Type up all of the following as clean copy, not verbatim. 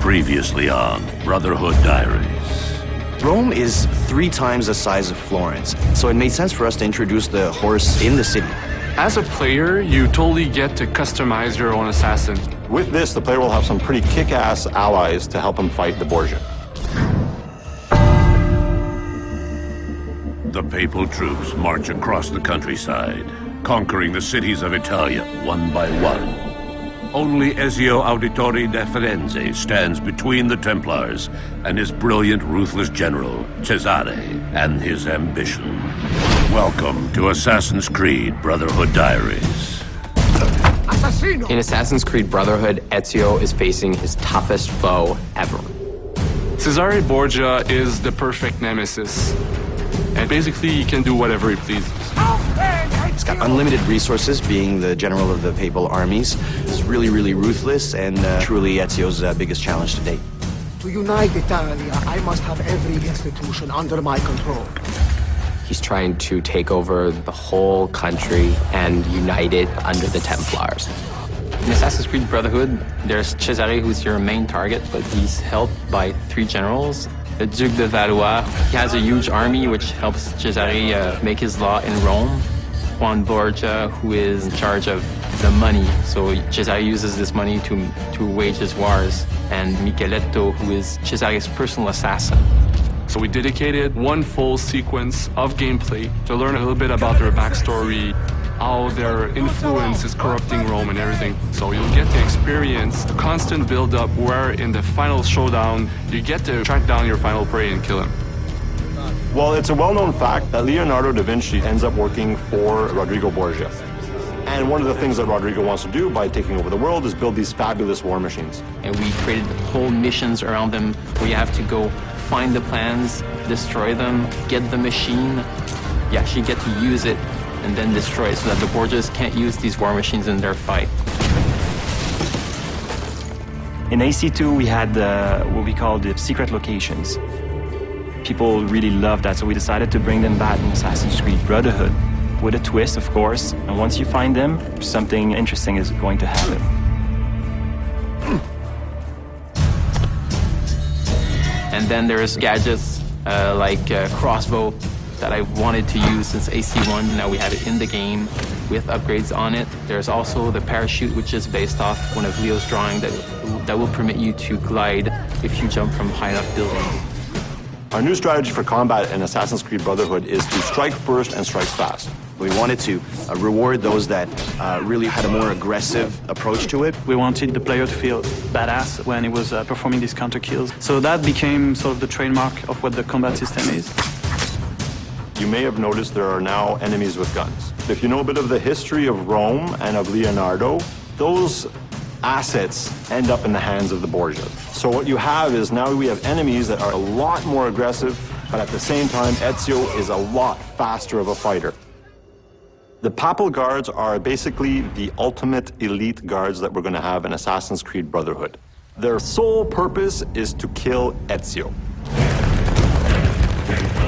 Previously on Brotherhood Diaries. Rome is 3 times the size of Florence, so it made sense for us to introduce the horse in the city. As a player, you totally get to customize your own assassin. With this, the player will have some pretty kick-ass allies to help him fight the Borgia. The papal troops march across the countryside, conquering the cities of Italia one by one. Only Ezio Auditore da Firenze stands between the Templars and his brilliant, ruthless general, Cesare, and his ambition. Welcome to Assassin's Creed Brotherhood Diaries. In Assassin's Creed Brotherhood, Ezio is facing his toughest foe ever. Cesare Borgia is the perfect nemesis. And basically, he can do whatever he pleases. He's got unlimited resources, being the general of the papal armies. He's really, really ruthless, and truly Ezio's biggest challenge to date. To unite Italia, I must have every institution under my control. He's trying to take over the whole country and unite it under the Templars. In Assassin's Creed Brotherhood, there's Cesare, who's your main target, but he's helped by 3 generals. The Duke de Valois, he has a huge army which helps Cesare make his law in Rome. Juan Borgia, who is in charge of the money, so Cesare uses this money to wage his wars. And Micheletto, who is Cesare's personal assassin. So we dedicated one full sequence of gameplay to learn a little bit about their backstory, how their influence is corrupting Rome and everything. So you'll get to experience the constant build-up where in the final showdown, you get to track down your final prey and kill him. Well, it's a well-known fact that Leonardo da Vinci ends up working for Rodrigo Borgia. And one of the things that Rodrigo wants to do by taking over the world is build these fabulous war machines. And we created whole missions around them where you have to go find the plans, destroy them, get the machine. You actually get to use it and then destroy it so that the Borgias can't use these war machines in their fight. In AC2, we had what we call the secret locations. People really loved that, so we decided to bring them back in Assassin's Creed Brotherhood. With a twist, of course, and once you find them, something interesting is going to happen. And then there's gadgets like crossbow that I've wanted to use since AC1. Now we have it in the game with upgrades on it. There's also the parachute, which is based off one of Leo's drawing that will permit you to glide if you jump from high enough buildings. Our new strategy for combat in Assassin's Creed Brotherhood is to strike first and strike fast. We wanted to reward those that really had a more aggressive approach to it. We wanted the player to feel badass when he was performing these counter kills. So that became sort of the trademark of what the combat system is. You may have noticed there are now enemies with guns. If you know a bit of the history of Rome and of Leonardo, those assets end up in the hands of the Borgia. So what you have is now we have enemies that are a lot more aggressive, but at the same time, Ezio is a lot faster of a fighter. The Papal Guards are basically the ultimate elite guards that we're going to have in Assassin's Creed Brotherhood. Their sole purpose is to kill Ezio.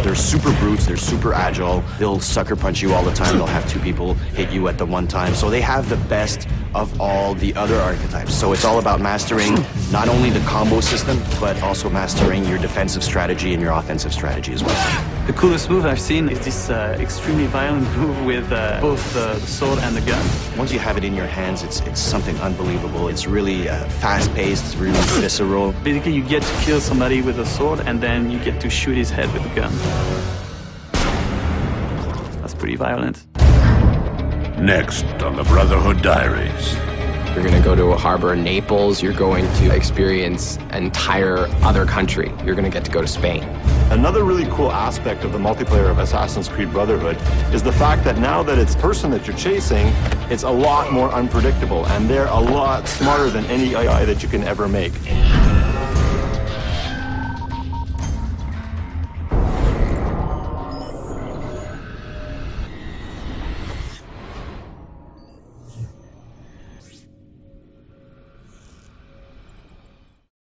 They're super brutes, they're super agile, they'll sucker punch you all the time, they'll have 2 people hit you at the one time. So they have the best of all the other archetypes. So it's all about mastering not only the combo system, but also mastering your defensive strategy and your offensive strategy as well. The coolest move I've seen is this extremely violent move with both the sword and the gun. Once you have it in your hands, it's something unbelievable. It's really fast-paced, it's really visceral. Basically, you get to kill somebody with a sword, and then you get to shoot his head with a gun. That's pretty violent. Next on the Brotherhood Diaries. You're going to go to a harbor in Naples. You're going to experience an entire other country. You're going to get to go to Spain. Another really cool aspect of the multiplayer of Assassin's Creed Brotherhood is the fact that now that it's the person that you're chasing, it's a lot more unpredictable, and they're a lot smarter than any AI that you can ever make.